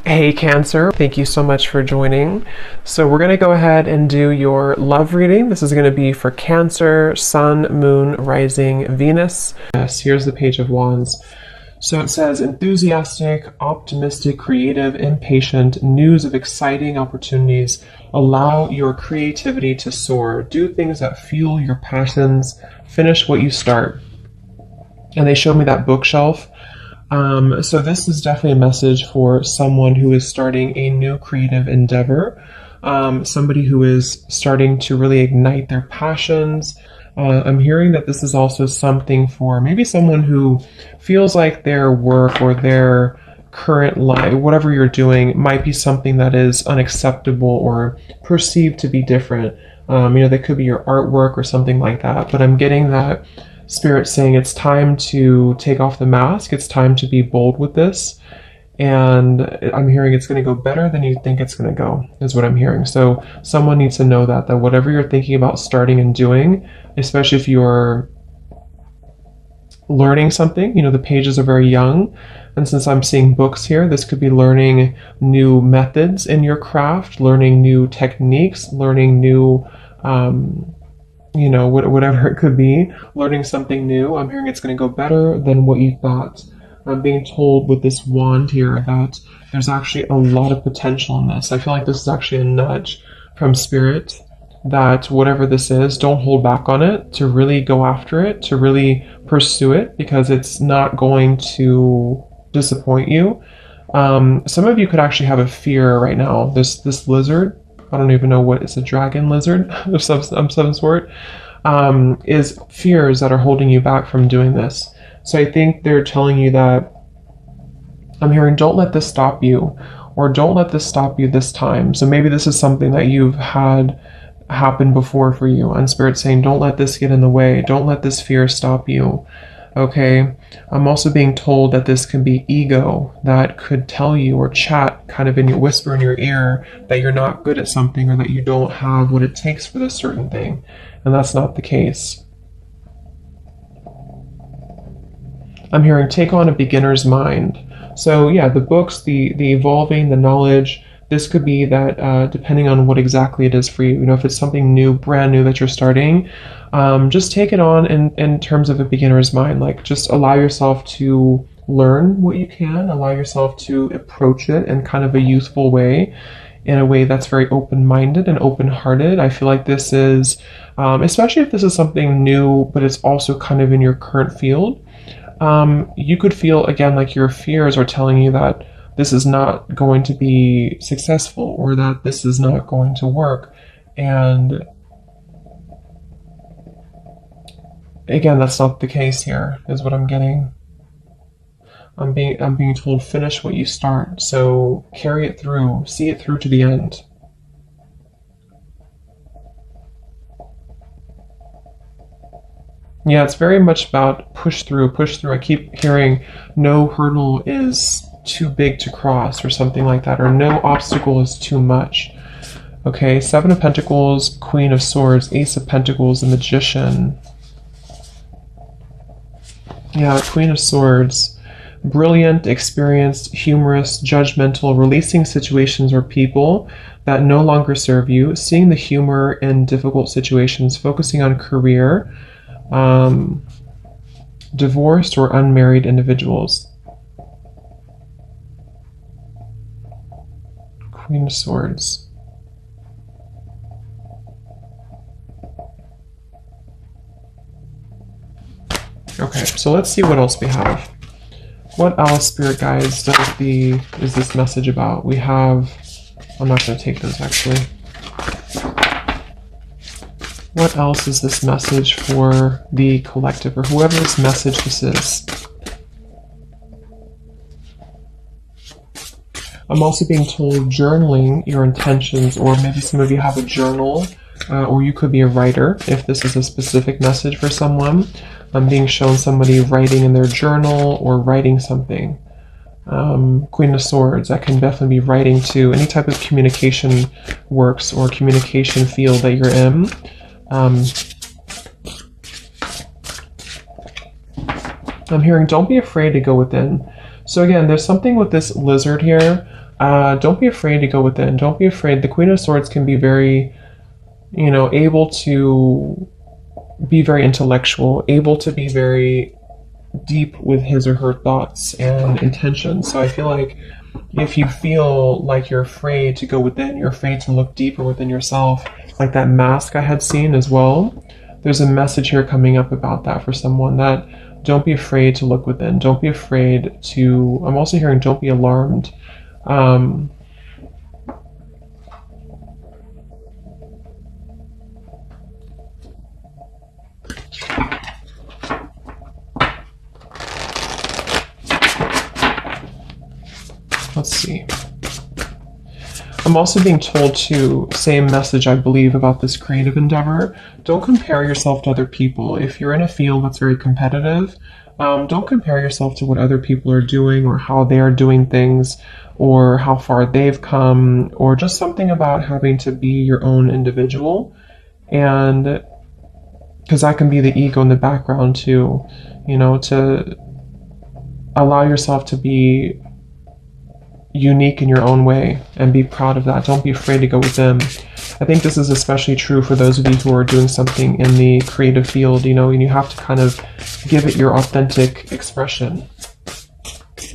Hey Cancer, thank you so much for joining. So we're going to go ahead and do your love reading. This is going to be for Cancer, Sun, Moon, Rising, Venus. Yes, here's the Page of Wands. So it says enthusiastic, optimistic, creative, impatient, news of exciting opportunities. Allow your creativity to soar. Do things that fuel your passions. Finish what you start. And they showed me that bookshelf. So this is definitely a message for someone who is starting a new creative endeavor, somebody who is starting to really ignite their passions. I'm hearing that this is also something for maybe someone who feels like their work or their current life, whatever you're doing, might be something that is unacceptable or perceived to be different. That could be your artwork or something like that, but I'm getting that Spirit saying it's time to take off the mask. It's time to be bold with this. And I'm hearing it's going to go better than you think it's going to go, is what I'm hearing. So someone needs to know that whatever you're thinking about starting and doing, especially if you're learning something, the pages are very young. And since I'm seeing books here, this could be learning new methods in your craft, learning new techniques, learning new whatever it could be, learning something new. I'm hearing it's going to go better than what you thought. I'm being told with this wand here that there's actually a lot of potential in this. I feel like this is actually a nudge from Spirit that whatever this is, don't hold back on it, to really go after it, to really pursue it, because it's not going to disappoint you. Some of you could actually have a fear right now. This lizard, I don't even know what it's, a dragon lizard of some sort, is fears that are holding you back from doing this. So I think they're telling you that, I'm hearing, don't let this stop you, or don't let this stop you this time. So maybe this is something that you've had happen before for you, and Spirit's saying, don't let this get in the way. Don't let this fear stop you. Okay, I'm also being told that this can be ego that could tell you or chat kind of in your whisper in your ear that you're not good at something or that you don't have what it takes for this certain thing. And that's not the case. I'm hearing take on a beginner's mind. So yeah, the books, the evolving, the knowledge, this could be that depending on what exactly it is for you. If it's something new, brand new that you're starting, just take it on in terms of a beginner's mind. Like, just allow yourself to learn what you can, allow yourself to approach it in kind of a youthful way, in a way that's very open-minded and open-hearted. I feel like this is, especially if this is something new, but it's also kind of in your current field, you could feel, again, like your fears are telling you that this is not going to be successful, or that this is not going to work. And again, that's not the case here, is what I'm getting. I'm being told, finish what you start. So carry it through, see it through to the end. Yeah, it's very much about push through, push through. I keep hearing no hurdle is too big to cross, or something like that, or no obstacle is too much. Okay, Seven of Pentacles, Queen of Swords, Ace of Pentacles, the Magician. Yeah, Queen of Swords. Brilliant, experienced, humorous, judgmental, releasing situations or people that no longer serve you, seeing the humor in difficult situations, focusing on career, divorced or unmarried individuals. Queen of Swords. Okay, so let's see what else we have. What else, Spirit Guides, is this message about? We have, I'm not going to take those actually. What else is this message for the collective, or whoever this message this is? I'm also being told journaling your intentions, or maybe some of you have a journal, or you could be a writer if this is a specific message for someone. I'm being shown somebody writing in their journal or writing something. Queen of Swords, that can definitely be writing to any type of communication works or communication field that you're in. I'm hearing don't be afraid to go within. So again, there's something with this lizard here Don't be afraid to go within. Don't be afraid. The Queen of Swords can be very, able to be very intellectual, able to be very deep with his or her thoughts and intentions. So I feel like if you feel like you're afraid to go within, you're afraid to look deeper within yourself, like that mask I had seen as well, there's a message here coming up about that for someone, that don't be afraid to look within. Don't be afraid to, I'm also hearing don't be alarmed. Let's see. I'm also being told to, same message I believe about this creative endeavor, don't compare yourself to other people. If you're in a field that's very competitive, don't compare yourself to what other people are doing or how they are doing things or how far they've come, or just something about having to be your own individual. And because that can be the ego in the background too, to allow yourself to be unique in your own way and be proud of that. Don't be afraid to go within. I think this is especially true for those of you who are doing something in the creative field, and you have to kind of give it your authentic expression,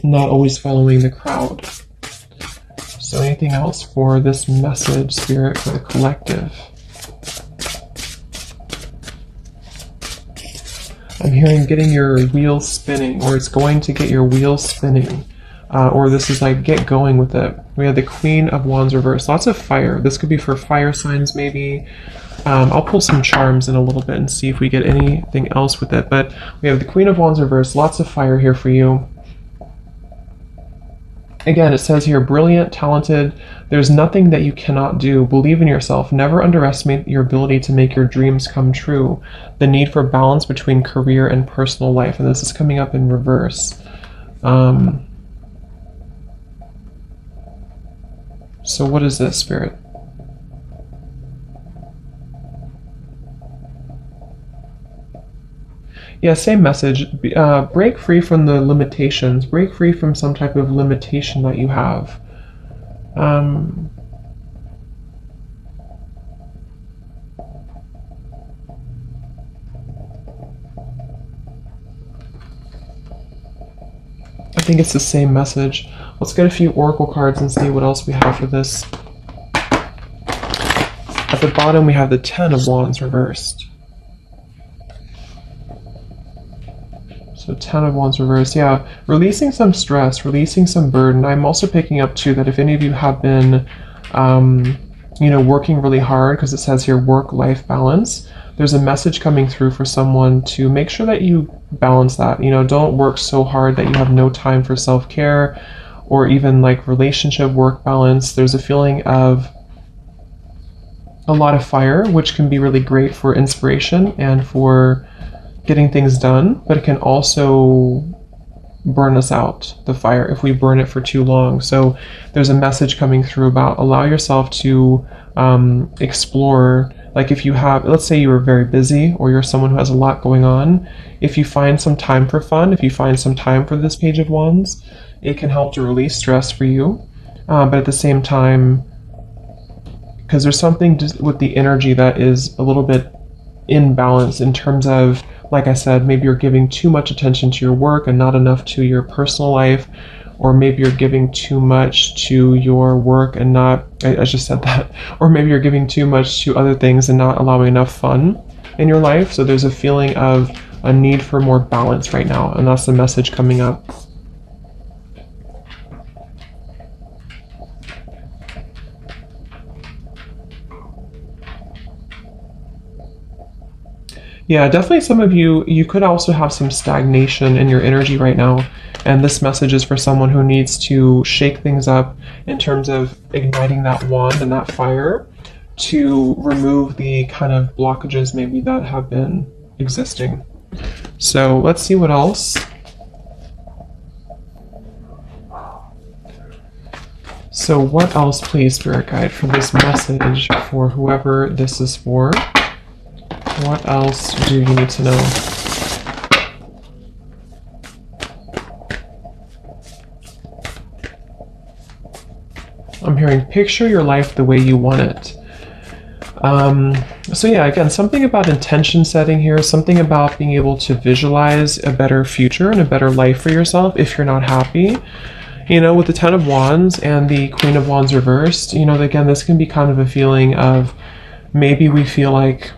not always following the crowd. So anything else for this message, Spirit, for the collective? I'm hearing getting your wheels spinning, or it's going to get your wheels spinning. Or this is like, get going with it. We have the Queen of Wands reversed. Lots of fire. This could be for fire signs, maybe. I'll pull some charms in a little bit and see if we get anything else with it. But we have the Queen of Wands reversed. Lots of fire here for you. Again, it says here, brilliant, talented. There's nothing that you cannot do. Believe in yourself. Never underestimate your ability to make your dreams come true. The need for balance between career and personal life. And this is coming up in reverse. So what is this, Spirit? Yeah, same message. Break free from the limitations. Break free from some type of limitation that you have. I think it's the same message. Let's get a few oracle cards and see what else we have for this. At the bottom we have the Ten of Wands reversed. So Ten of Wands reversed, yeah. Releasing some stress, releasing some burden. I'm also picking up too that if any of you have been, working really hard, because it says here work-life balance, there's a message coming through for someone to make sure that you balance that. Don't work so hard that you have no time for self-care or even like relationship work balance. There's a feeling of a lot of fire, which can be really great for inspiration and for getting things done, but it can also burn us out, the fire, if we burn it for too long. So there's a message coming through about allow yourself to explore. Like if you have, let's say you were very busy or you're someone who has a lot going on, if you find some time for fun, if you find some time for this Page of Wands, it can help to release stress for you. But at the same time, because there's something with the energy that is a little bit imbalanced in terms of, like I said, maybe you're giving too much attention to your work and not enough to your personal life, or maybe you're giving too much to your work and not, I just said that, or maybe you're giving too much to other things and not allowing enough fun in your life. So there's a feeling of a need for more balance right now, and that's the message coming up. Yeah, definitely some of you could also have some stagnation in your energy right now. And this message is for someone who needs to shake things up in terms of igniting that wand and that fire to remove the kind of blockages maybe that have been existing. So let's see what else. So what else, please, Spirit Guide, for this message for whoever this is for? What else do you need to know? I'm hearing picture your life the way you want it. So yeah, again, something about intention setting here, something about being able to visualize a better future and a better life for yourself if you're not happy. You know, with the Ten of Wands and the Queen of Wands reversed, you know, again, this can be kind of a feeling of maybe we feel like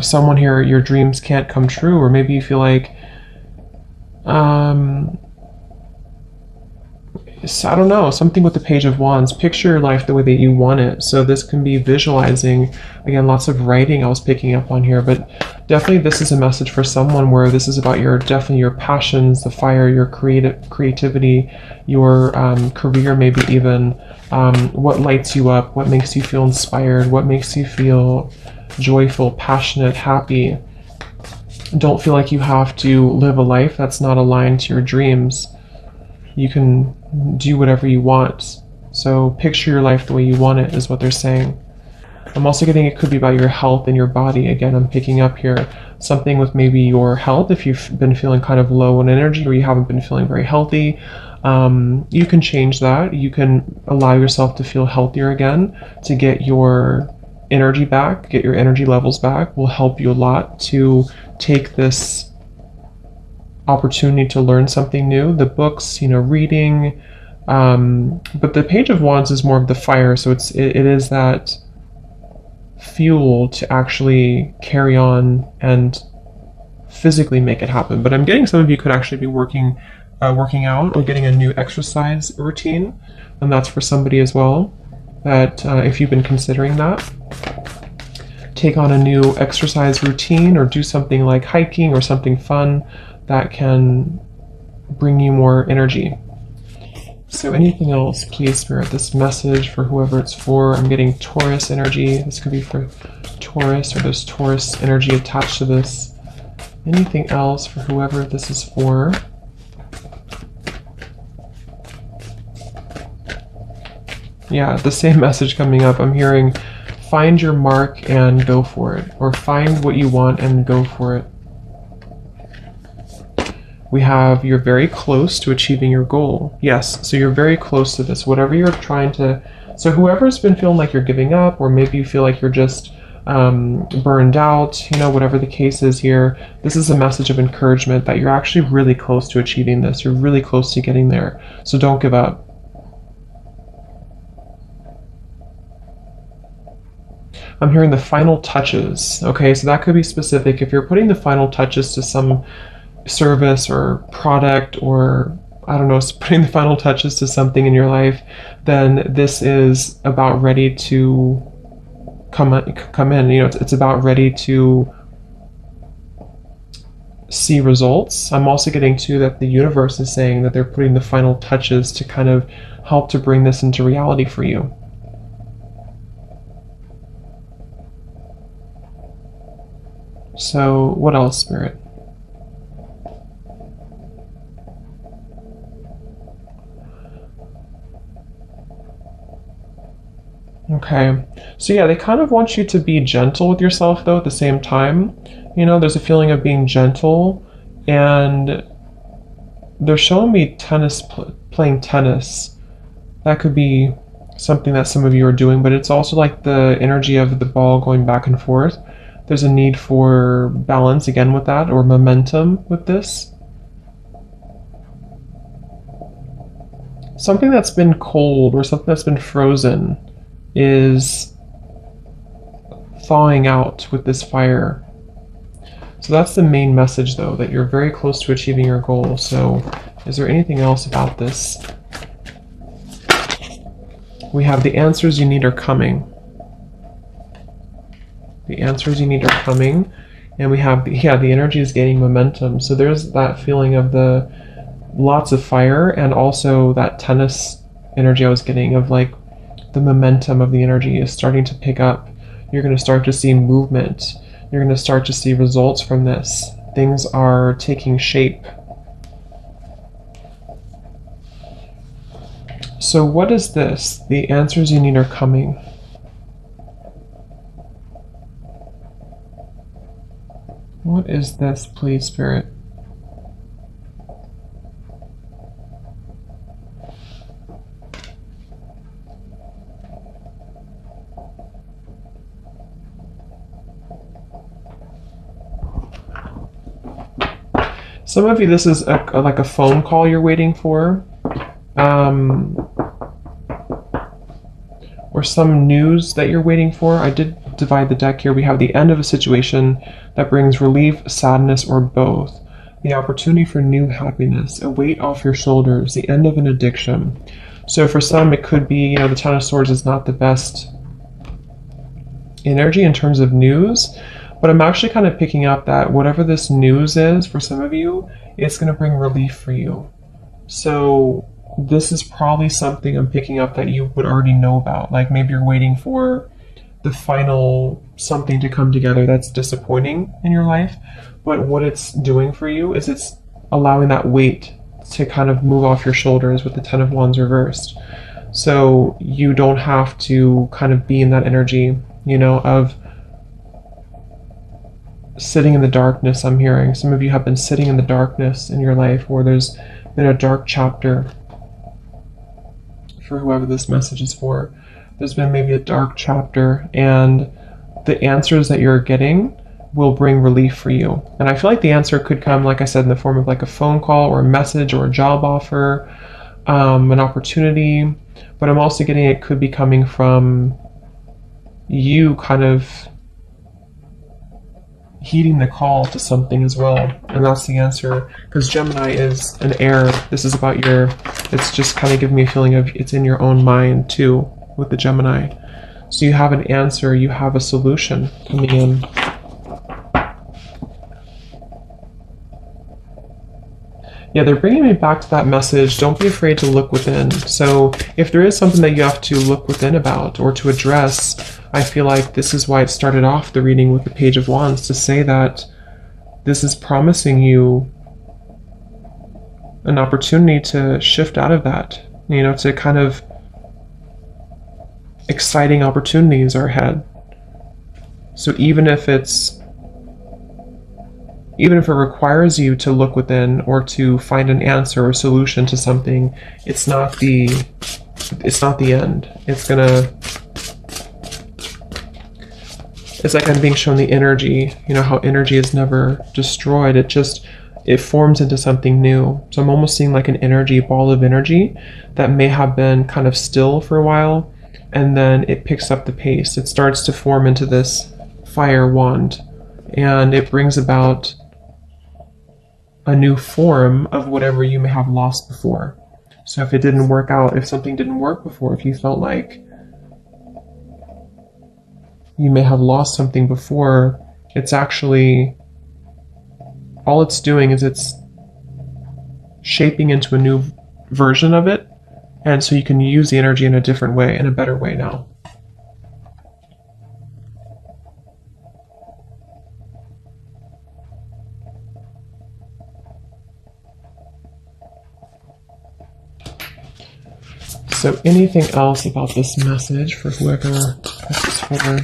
someone here, your dreams can't come true, or maybe you feel like, I don't know, something with the Page of Wands. Picture your life the way that you want it. So this can be visualizing, again, lots of writing I was picking up on here, but definitely this is a message for someone where this is about definitely your passions, the fire, your creativity, your career, maybe even what lights you up, what makes you feel inspired, what makes you feel joyful, passionate, happy. Don't feel like you have to live a life that's not aligned to your dreams. You can do whatever you want. So picture your life the way you want it is what they're saying. I'm also getting it could be about your health and your body. Again, I'm picking up here something with maybe your health. If you've been feeling kind of low on energy or you haven't been feeling very healthy, you can change that. You can allow yourself to feel healthier again, to get your energy back, get your energy levels back. Will help you a lot to take this opportunity to learn something new. The books, you know, reading, but the Page of Wands is more of the fire, so it is that fuel to actually carry on and physically make it happen. But I'm getting some of you could actually be working out or getting a new exercise routine, and that's for somebody as well, that if you've been considering that, take on a new exercise routine or do something like hiking or something fun that can bring you more energy. So anything else, please, Spirit, this message for whoever it's for. I'm getting Taurus energy. This could be for Taurus, or there's Taurus energy attached to this. Anything else for whoever this is for? Yeah, the same message coming up. I'm hearing find your mark and go for it, or find what you want and go for it. We have you're very close to achieving your goal. Yes, so you're very close to this. Whatever you're trying to, so whoever's been feeling like you're giving up, or maybe you feel like you're just burned out, you know, whatever the case is here, this is a message of encouragement that you're actually really close to achieving this. You're really close to getting there. So don't give up. I'm hearing the final touches. Okay, so that could be specific. If you're putting the final touches to some service or product, or I don't know, putting the final touches to something in your life, then this is about ready to come in. You know, it's about ready to see results. I'm also getting too that the universe is saying that they're putting the final touches to kind of help to bring this into reality for you. So what else, Spirit? Okay, so yeah, they kind of want you to be gentle with yourself though at the same time. You know, there's a feeling of being gentle, and they're showing me playing tennis. That could be something that some of you are doing, but it's also like the energy of the ball going back and forth. There's a need for balance again with that, or momentum with this. Something that's been cold or something that's been frozen is thawing out with this fire. So that's the main message though, that you're very close to achieving your goal. So is there anything else about this? We have the answers you need are coming. The answers you need are coming. And we have, the energy is gaining momentum. So there's that feeling of the lots of fire, and also that tennis energy I was getting of like the momentum of the energy is starting to pick up. You're going to start to see movement. You're going to start to see results from this. Things are taking shape. So what is this? The answers you need are coming. What is this, please, Spirit? some of you, this is like a phone call you're waiting for. Or some news that you're waiting for. I did divide the deck here. We have the end of a situation that brings relief, sadness, or both. The opportunity for new happiness, a weight off your shoulders, the end of an addiction. So for some, it could be, the Ten of Swords is not the best energy in terms of news, but I'm actually kind of picking up that whatever this news is for some of you, it's going to bring relief for you. So this is probably something I'm picking up that you would already know about. Like maybe you're waiting for the final something to come together that's disappointing in your life. But what it's doing for you is it's allowing that weight to kind of move off your shoulders with the Ten of Wands reversed. So you don't have to kind of be in that energy, of sitting in the darkness. I'm hearing some of you have been sitting in the darkness in your life, where there's been a dark chapter. For whoever this message is for, there's been maybe a dark chapter, and the answers that you're getting will bring relief for you. And I feel like the answer could come, like I said, in the form of like a phone call or a message or a job offer, an opportunity. But I'm also getting it could be coming from you kind of heeding the call to something as well. And that's the answer, because Gemini is an air. This is about it's just kind of giving me a feeling of it's in your own mind too with the Gemini. So you have an answer, you have a solution coming in. Yeah, they're bringing me back to that message. Don't be afraid to look within. So if there is something that you have to look within about or to address, I feel like this is why it started off the reading with the Page of Wands, to say that this is promising you an opportunity to shift out of that, to kind of exciting opportunities are ahead. So even if it requires you to look within or to find an answer or solution to something, it's not the end. It's like I'm being shown the energy, how energy is never destroyed. It forms into something new. So I'm almost seeing like an energy, ball of energy that may have been kind of still for a while, and then it picks up the pace. It starts to form into this fire wand, and it brings about a new form of whatever you may have lost before. So if it didn't work out, if something didn't work before, if you felt like you may have lost something before, it's actually, all it's doing is it's shaping into a new version of it, and so you can use the energy in a different way, in a better way now. So anything else about this message for whoever this is for?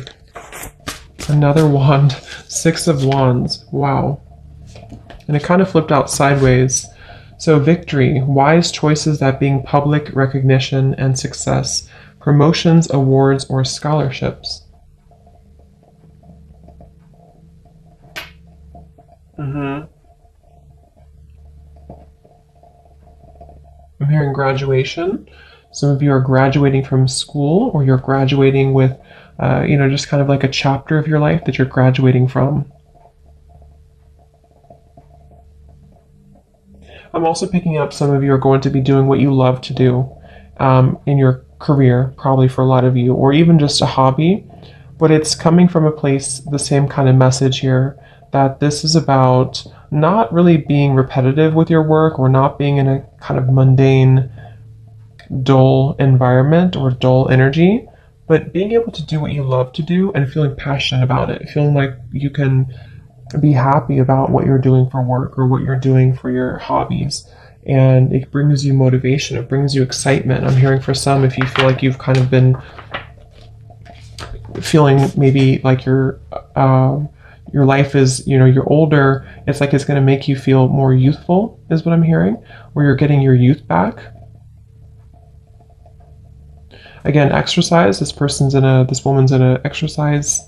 Another wand, Six of Wands, wow. And it kind of flipped out sideways. So victory, wise choices that bring public recognition and success, promotions, awards, or scholarships. I'm hearing graduation. Some of you are graduating from school, or you're graduating with, just kind of like a chapter of your life that you're graduating from. I'm also picking up some of you are going to be doing what you love to do in your career, probably for a lot of you, or even just a hobby. But it's coming from a place, the same kind of message here, that this is about not really being repetitive with your work, or not being in a kind of mundane, dull environment or dull energy, but being able to do what you love to do and feeling passionate about it, feeling like you can be happy about what you're doing for work or what you're doing for your hobbies. And it brings you motivation, it brings you excitement. I'm hearing for some, if you feel like you've kind of been feeling maybe like your life is, you're older, it's like it's going to make you feel more youthful, is what I'm hearing, where you're getting your youth back. Again, exercise. This woman's in an exercise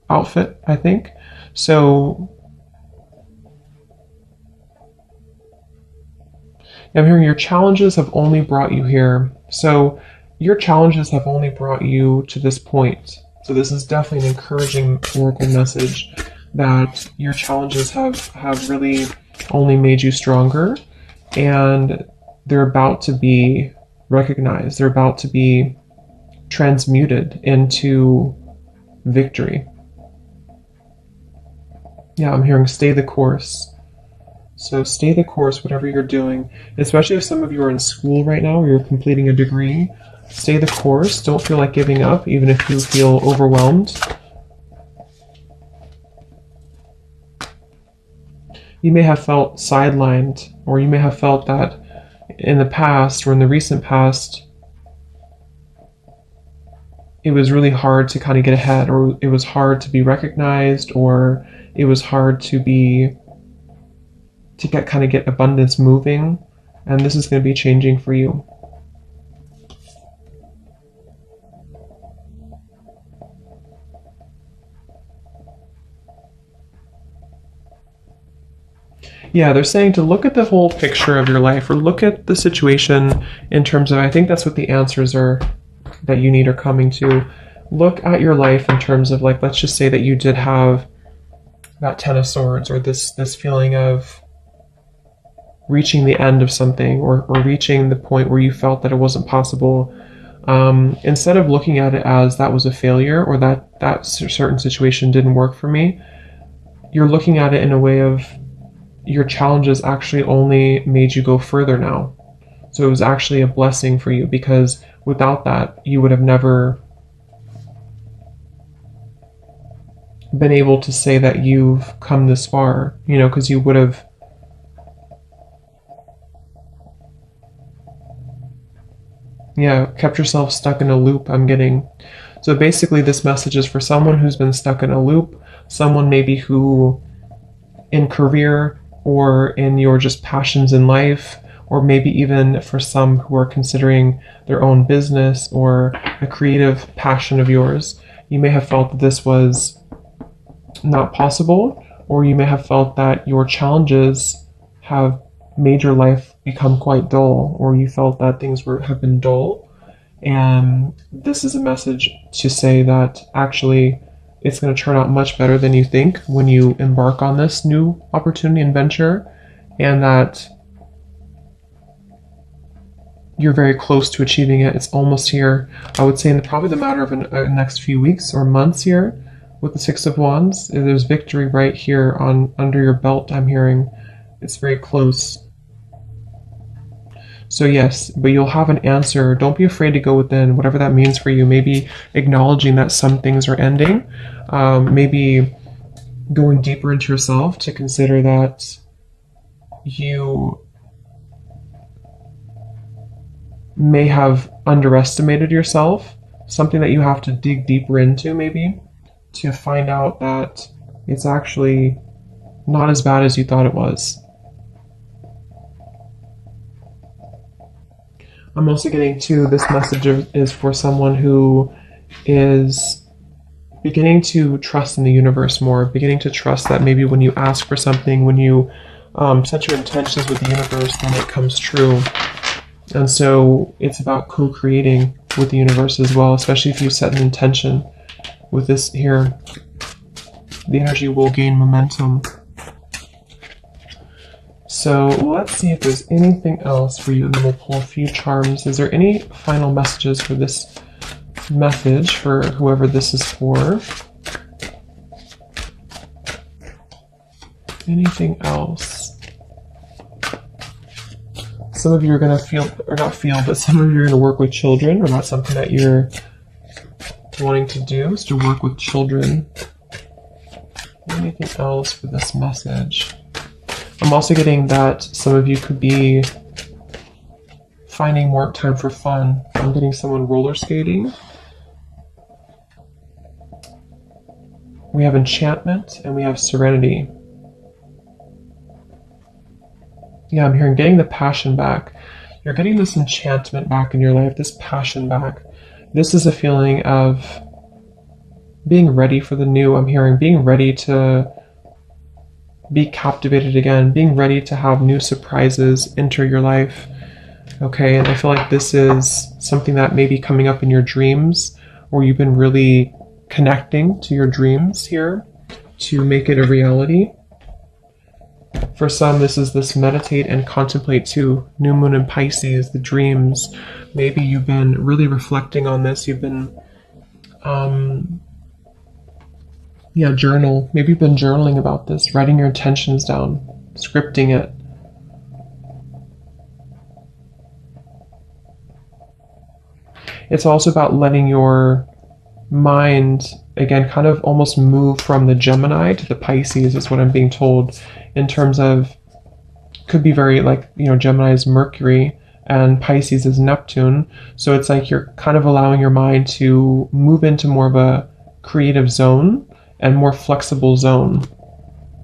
outfit, I think. So I'm hearing your challenges have only brought you here. So your challenges have only brought you to this point. So this is definitely an encouraging oracle message that your challenges have really only made you stronger, and they're about to be recognized. They're about to be transmuted into victory. Yeah, I'm hearing stay the course. So stay the course, whatever you're doing, especially if some of you are in school right now or you're completing a degree. Stay the course. Don't feel like giving up, even if you feel overwhelmed. You may have felt sidelined, or you may have felt that in the past or in the recent past, it was really hard to kind of get ahead, or it was hard to be recognized, or it was hard to get abundance moving. And this is going to be changing for you. Yeah, they're saying to look at the whole picture of your life, or look at the situation in terms of, I think that's what the answers are that you need are coming to. Look at your life in terms of, like, let's just say that you did have that Ten of Swords, or this feeling of reaching the end of something, or reaching the point where you felt that it wasn't possible. Instead of looking at it as that was a failure, or that certain situation didn't work for me, you're looking at it in a way of, your challenges actually only made you go further now. So it was actually a blessing for you, because without that, you would have never been able to say that you've come this far, because you would have kept yourself stuck in a loop, I'm getting. So basically this message is for someone who's been stuck in a loop, someone maybe who in career, or in your just passions in life, or maybe even for some who are considering their own business or a creative passion of yours. You may have felt that this was not possible, or you may have felt that your challenges have made your life become quite dull, or you felt that things have been dull. And this is a message to say that actually it's going to turn out much better than you think when you embark on this new opportunity and venture, and that you're very close to achieving it. It's almost here. I would say in probably the matter of the next few weeks or months here with the Six of Wands. There's victory right here under your belt, I'm hearing. It's very close. So yes, but you'll have an answer. Don't be afraid to go within, whatever that means for you. Maybe acknowledging that some things are ending. Maybe going deeper into yourself to consider that you may have underestimated yourself. Something that you have to dig deeper into, maybe, to find out that it's actually not as bad as you thought it was. I'm also getting to this message is for someone who is beginning to trust in the universe more, beginning to trust that maybe when you ask for something, when you set your intentions with the universe, then it comes true. And so it's about co-creating with the universe as well, especially if you set an intention with this here. The energy will gain momentum. So let's see if there's anything else for you, and then we'll pull a few charms. Is there any final messages for this message for whoever this is for? Anything else? Some of you are going to feel, or not feel, but some of you are going to work with children, or that's something that you're wanting to do, is to work with children. Anything else for this message? I'm also getting that some of you could be finding more time for fun. I'm getting someone roller skating. We have enchantment and we have serenity. Yeah, I'm hearing getting the passion back. You're getting this enchantment back in your life, this passion back. This is a feeling of being ready for the new. I'm hearing being ready to be captivated again, being ready to have new surprises enter your life. Okay, and I feel like this is something that may be coming up in your dreams, or you've been really connecting to your dreams here to make it a reality. For some, this is this meditate and contemplate too. New moon in Pisces, the dreams. Maybe you've been really reflecting on this. You've been, journal. Maybe you've been journaling about this, writing your intentions down, scripting it. It's also about letting your mind, again, kind of almost move from the Gemini to the Pisces is what I'm being told, in terms of, could be very like, Gemini is Mercury and Pisces is Neptune. So it's like you're kind of allowing your mind to move into more of a creative zone and more flexible zone.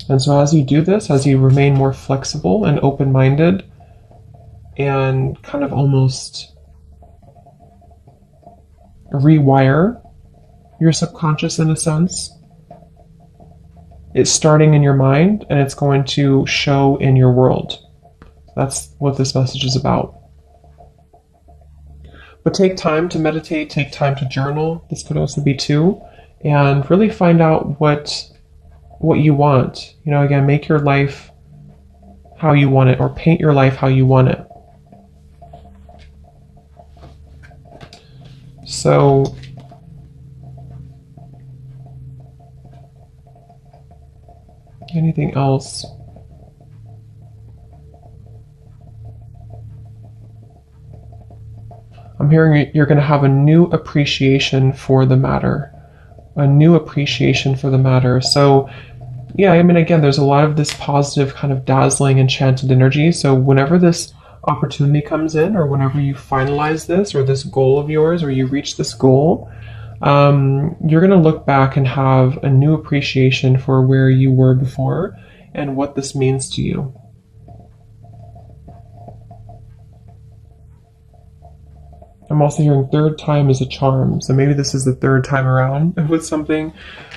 And so as you do this, as you remain more flexible and open-minded and kind of almost rewire your subconscious in a sense, it's starting in your mind and it's going to show in your world. That's what this message is about. But take time to meditate, take time to journal. This could also be too, and really find out what you want. Again, make your life how you want it, or paint your life how you want it. So anything else? I'm hearing you're going to have a new appreciation for the matter. A new appreciation for the matter. So, yeah, again, there's a lot of this positive kind of dazzling, enchanted energy. So whenever this opportunity comes in, or whenever you finalize this, or this goal of yours, or you reach this goal, you're going to look back and have a new appreciation for where you were before and what this means to you. I'm also hearing third time is a charm. So maybe this is the third time around with something,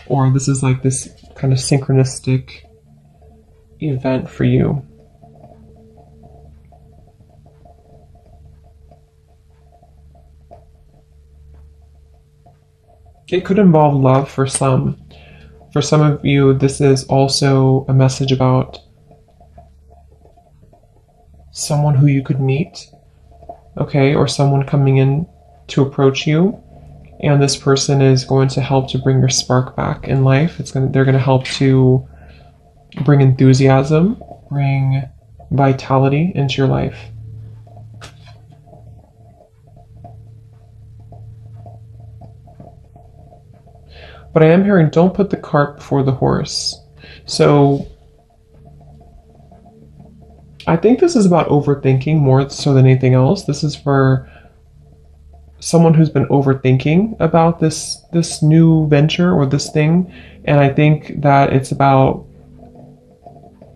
or this is like this kind of synchronistic event for you. It could involve love for some. For some of you, this is also a message about someone who you could meet, okay, or someone coming in to approach you, and this person is going to help to bring your spark back in life. They're going to help to bring enthusiasm, bring vitality into your life. But I am hearing, don't put the cart before the horse. So I think this is about overthinking more so than anything else. This is for someone who's been overthinking about this new venture or this thing. And I think that it's about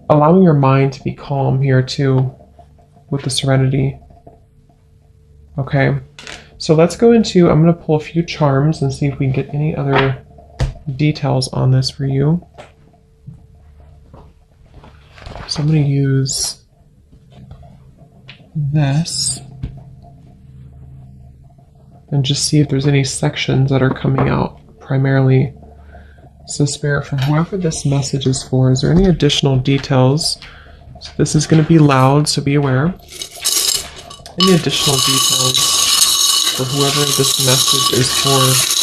allowing your mind to be calm here too, with the serenity. Okay, so let's go into, I'm going to pull a few charms and see if we can get any other details on this for you. So I'm going to use this and just see if there's any sections that are coming out primarily. So Spirit, for whoever this message is for, is there any additional details? So this is going to be loud, so be aware. Any additional details for whoever this message is for?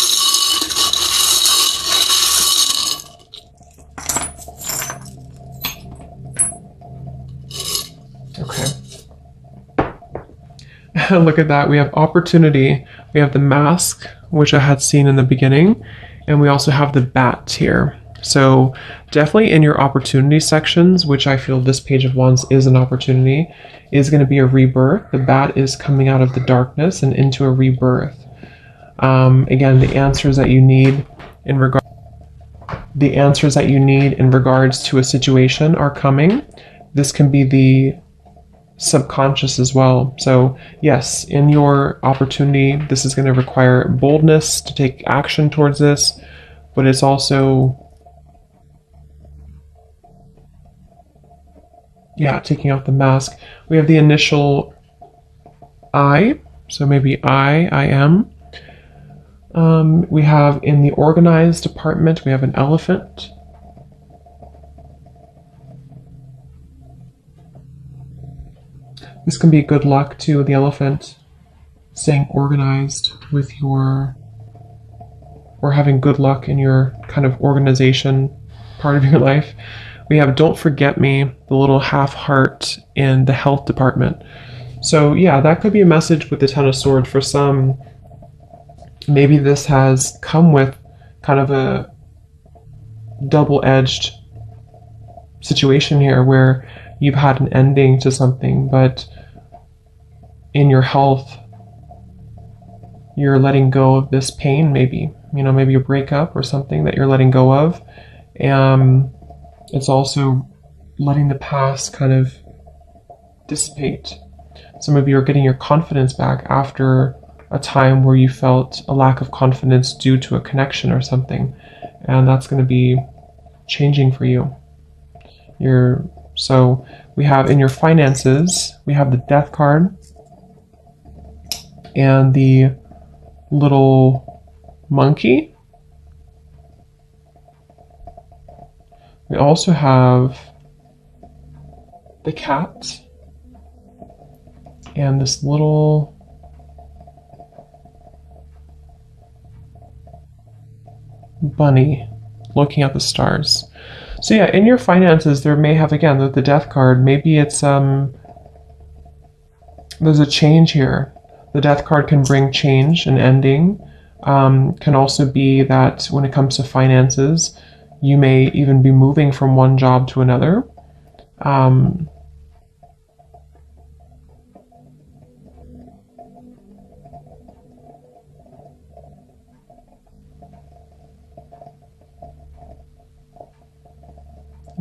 Look at that. We have opportunity. We have the mask, which I had seen in the beginning, and we also have the bat here. So definitely in your opportunity sections, which I feel this Page of Wands is an opportunity, is going to be a rebirth. The bat is coming out of the darkness and into a rebirth. Again, the answers that you need in regards to a situation are coming. This can be the subconscious as well. So yes, in your opportunity, this is going to require boldness to take action towards this, but it's also Yeah, taking off the mask. We have the initial I, so maybe I am. We have in the organized department, we have an elephant. This can be good luck to the elephant, staying organized with your, or having good luck in your kind of organization part of your life. We have don't forget me, the little half heart in the health department. So yeah, that could be a message with the Ten of Swords for some. Maybe this has come with kind of a double-edged situation here where you've had an ending to something, but in your health, you're letting go of this pain, maybe. You know, maybe a breakup or something that you're letting go of. It's also letting the past kind of dissipate. Some of you are getting your confidence back after a time where you felt a lack of confidence due to a connection or something. And that's going to be changing for you. So we have in your finances, we have the Death card and the little monkey. We also have the cat and this little bunny looking at the stars. So yeah, in your finances, there may have, again, the Death card, maybe it's, there's a change here. The Death card can bring change and ending. Can also be that when it comes to finances, you may even be moving from one job to another.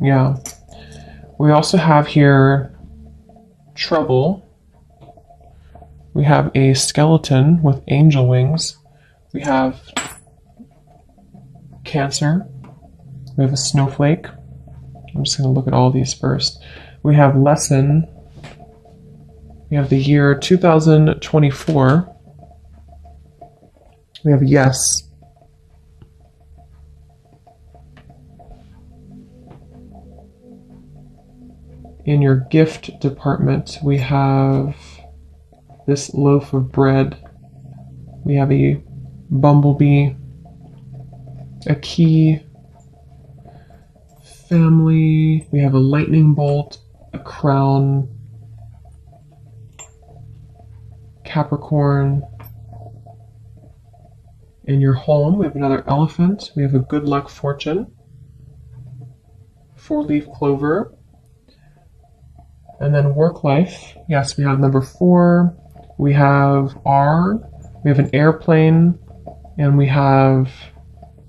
Yeah. We also have here trouble. We have a skeleton with angel wings. We have Cancer. We have a snowflake. I'm just going to look at all these first. We have lesson. We have the year 2024. We have yes. In your gift department, we have this loaf of bread. We have a bumblebee, a key, family. We have a lightning bolt, a crown, Capricorn. In your home, we have another elephant. We have a good luck fortune, 4-leaf clover. And then work life, yes, we have number 4, we have R, we have an airplane, and we have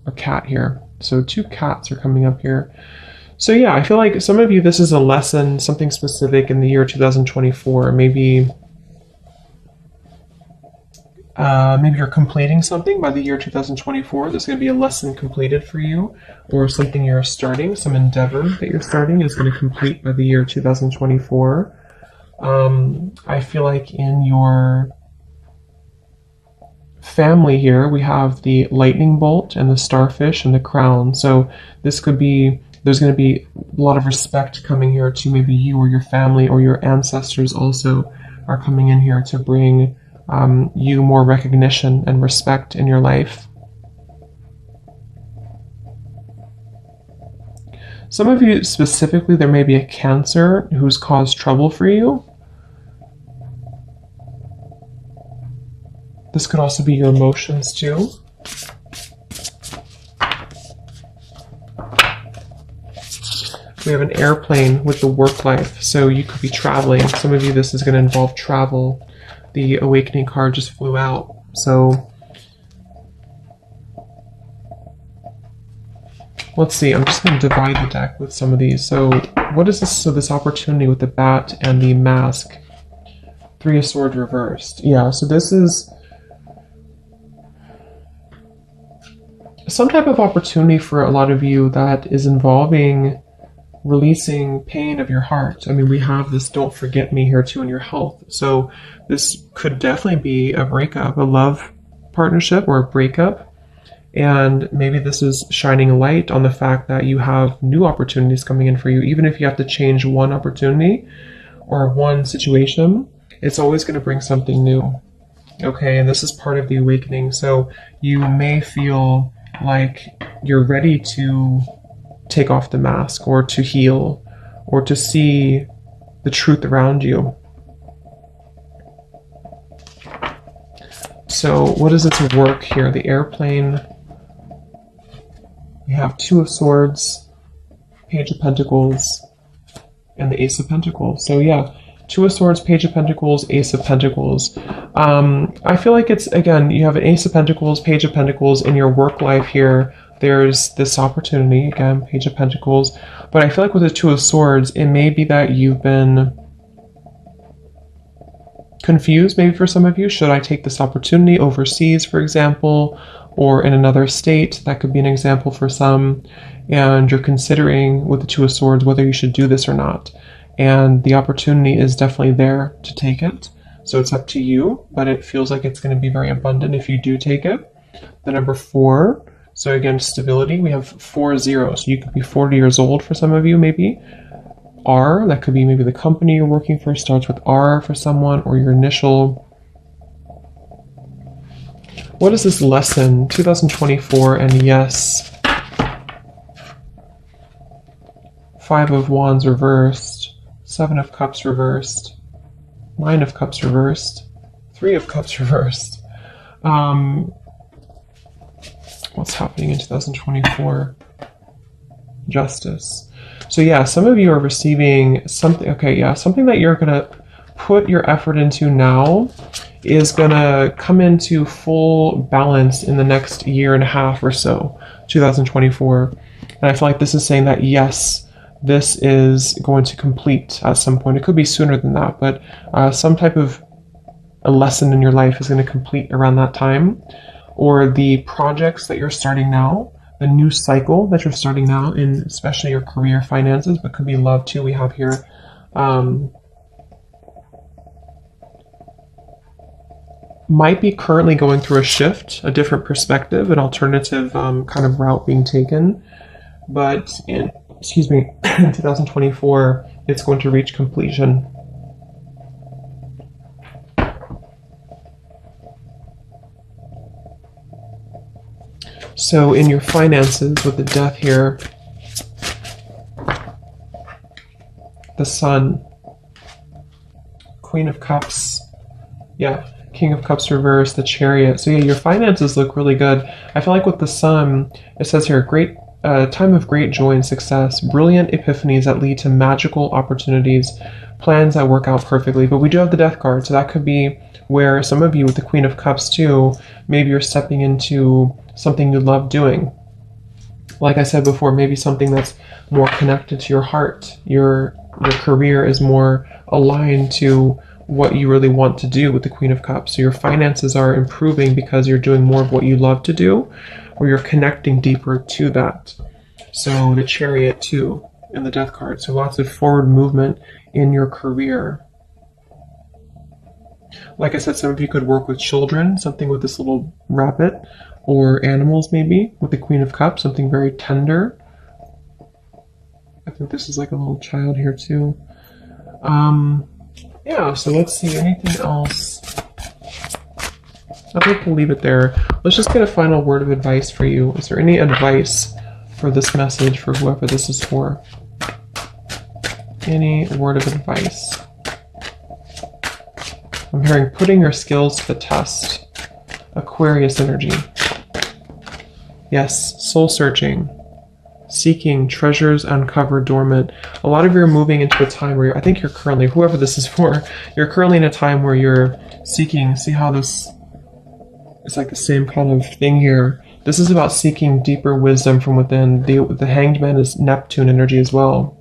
a cat here. So 2 cats are coming up here. So yeah, I feel like some of you, this is a lesson, something specific in the year 2024. Maybe you're completing something by the year 2024. There's going to be a lesson completed for you, or something you're starting, some endeavor that you're starting is going to complete by the year 2024. I feel like in your family here, we have the lightning bolt and the starfish and the crown. So this could be, there's going to be a lot of respect coming here to maybe you or your family, or your ancestors also are coming in here to bring you more recognition and respect in your life. Some of you specifically, there may be a Cancer who's caused trouble for you. This could also be your emotions too. We have an airplane with the work life, so you could be traveling. Some of you, this is going to involve travel. The awakening card just flew out, so let's see. I'm just going to divide the deck with some of these. So what is this? So this opportunity with the bat and the mask, 3 of Swords reversed. Yeah, so this is some type of opportunity for a lot of you that is involving releasing pain of your heart. I mean, we have this don't forget me here too in your health. So this could definitely be a breakup, a love partnership or a breakup. And maybe this is shining a light on the fact that you have new opportunities coming in for you. Even if you have to change one opportunity or one situation, it's always going to bring something new. Okay, and this is part of the awakening. So you may feel like you're ready to take off the mask or to heal or to see the truth around you. So what is it to work here? The airplane. We have Two of Swords, Page of Pentacles, and the Ace of Pentacles. So yeah, Two of Swords, Page of Pentacles, Ace of Pentacles. I feel like it's, again, you have an Ace of Pentacles, Page of Pentacles in your work life here. There's this opportunity, again, Page of Pentacles. But I feel like with the Two of Swords, it may be that you've been confused, maybe for some of you. Should I take this opportunity overseas, for example, or in another state? That could be an example for some. And you're considering with the Two of Swords whether you should do this or not. And the opportunity is definitely there to take it. So it's up to you, but it feels like it's going to be very abundant if you do take it. The number 4. So again, stability. We have 4-0. So you could be 40 years old for some of you, maybe. R, that could be maybe the company you're working for starts with R for someone, or your initial. What is this lesson? 2024, and yes. 5 of Wands reversed. 7 of Cups reversed. 9 of Cups reversed. 3 of Cups reversed. What's happening in 2024? Justice. So yeah, some of you are receiving something. Okay, yeah, something that you're going to put your effort into now is going to come into full balance in the next year and a half or so, 2024. And I feel like this is saying that, yes, this is going to complete at some point. It could be sooner than that, but some type of a lesson in your life is going to complete around that time. Or the projects that you're starting now, the new cycle that you're starting now in especially your career, finances, but could be love too. We have here might be currently going through a shift, a different perspective, an alternative kind of route being taken. But in 2024, it's going to reach completion. So in your finances, with the Death here, the Sun, Queen of Cups, yeah, King of Cups reversed, the Chariot. So yeah, your finances look really good. I feel like with the Sun, it says here, great time of great joy and success, brilliant epiphanies that lead to magical opportunities, plans that work out perfectly. But we do have the Death card, so that could be where some of you with the Queen of Cups too, maybe you're stepping into something you love doing. Like I said before, maybe something that's more connected to your heart. Your career is more aligned to what you really want to do with the Queen of Cups. So your finances are improving because you're doing more of what you love to do, or you're connecting deeper to that. So the Chariot too, and the Death card. So lots of forward movement in your career. Like I said, some of you could work with children, something with this little rabbit, or animals maybe, with the Queen of Cups, something very tender. I think this is like a little child here too. Yeah, so let's see, anything else? I think we'll leave it there. Let's just get a final word of advice for you. Is there any advice for this message for whoever this is for? Any word of advice? I'm hearing putting your skills to the test. Aquarius energy. Yes, soul searching. Seeking treasures uncovered dormant. A lot of you are moving into a time where I think you're currently, whoever this is for, you're currently in a time where you're seeking, see how this, it's like the same kind of thing here. This is about seeking deeper wisdom from within. The Hanged Man is Neptune energy as well.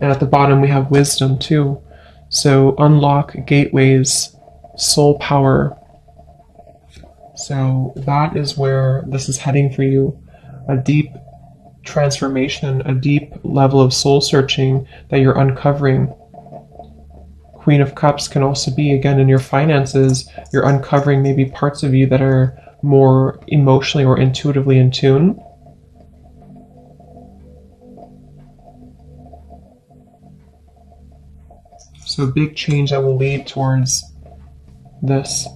And at the bottom we have wisdom too. So unlock gateways, soul power. So that is where this is heading for you. A deep transformation, a deep level of soul searching that you're uncovering. Queen of Cups can also be, again, in your finances, you're uncovering maybe parts of you that are more emotionally or intuitively in tune. So a big change that will lead towards this.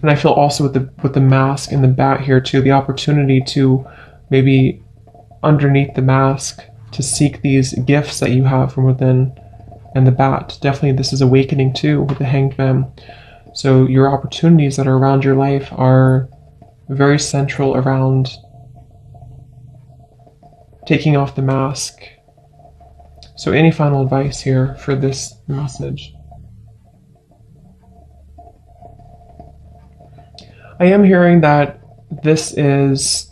And I feel also with the mask and the bat here too, the opportunity to maybe underneath the mask to seek these gifts that you have from within. And the bat, definitely this is awakening too with the Hanged Man. So your opportunities that are around your life are very central around taking off the mask. So any final advice here for this message? I am hearing that this is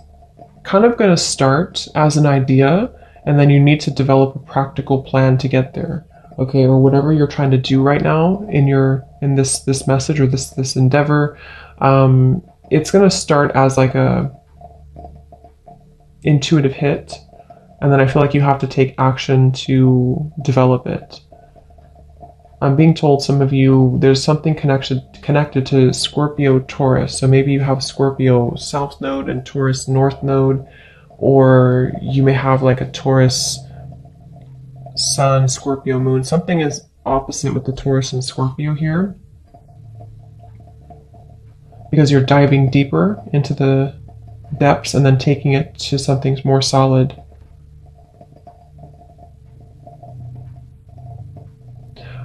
kind of going to start as an idea, and then you need to develop a practical plan to get there. Okay, or whatever you're trying to do right now in this message or this endeavor, it's going to start as like a intuitive hit, and then I feel like you have to take action to develop it. I'm being told some of you, there's something connected to Scorpio Taurus. So maybe you have Scorpio South Node and Taurus North Node, or you may have like a Taurus Sun, Scorpio Moon. Something is opposite with the Taurus and Scorpio here, because you're diving deeper into the depths and then taking it to something more solid.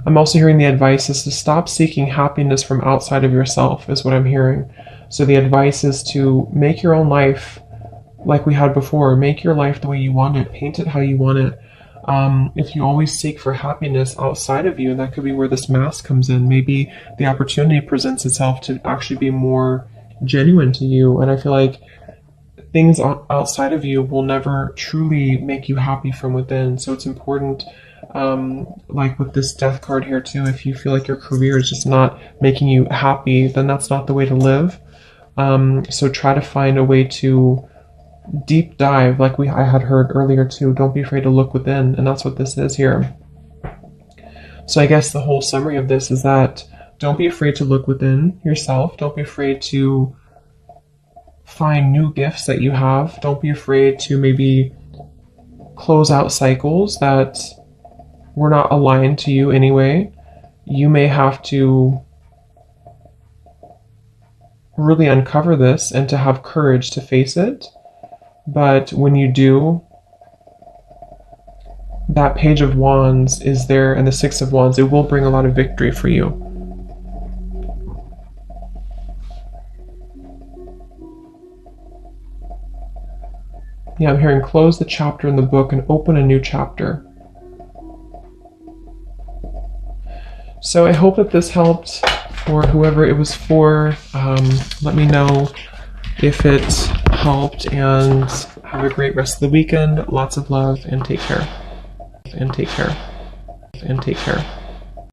I'm also hearing the advice is to stop seeking happiness from outside of yourself, is what I'm hearing. So the advice is to make your own life like we had before. Make your life the way you want it. Paint it how you want it. If you always seek for happiness outside of you, that could be where this mask comes in. Maybe the opportunity presents itself to actually be more genuine to you. And I feel like things outside of you will never truly make you happy from within. So it's important, like with this death card here too, if you feel like your career is just not making you happy, then that's not the way to live. So try to find a way to deep dive, like I had heard earlier too. Don't be afraid to look within, and that's what this is here. So I guess the whole summary of this is that don't be afraid to look within yourself. Don't be afraid to find new gifts that you have. Don't be afraid to maybe close out cycles that were not aligned to you anyway. You may have to really uncover this and to have courage to face it. But when you do, that Page of Wands is there, and the Six of Wands, it will bring a lot of victory for you. Yeah, I'm hearing close the chapter in the book and open a new chapter. So I hope that this helped for whoever it was for. Let me know if it helped, and have a great rest of the weekend. Lots of love, and take care. And take care. And take care.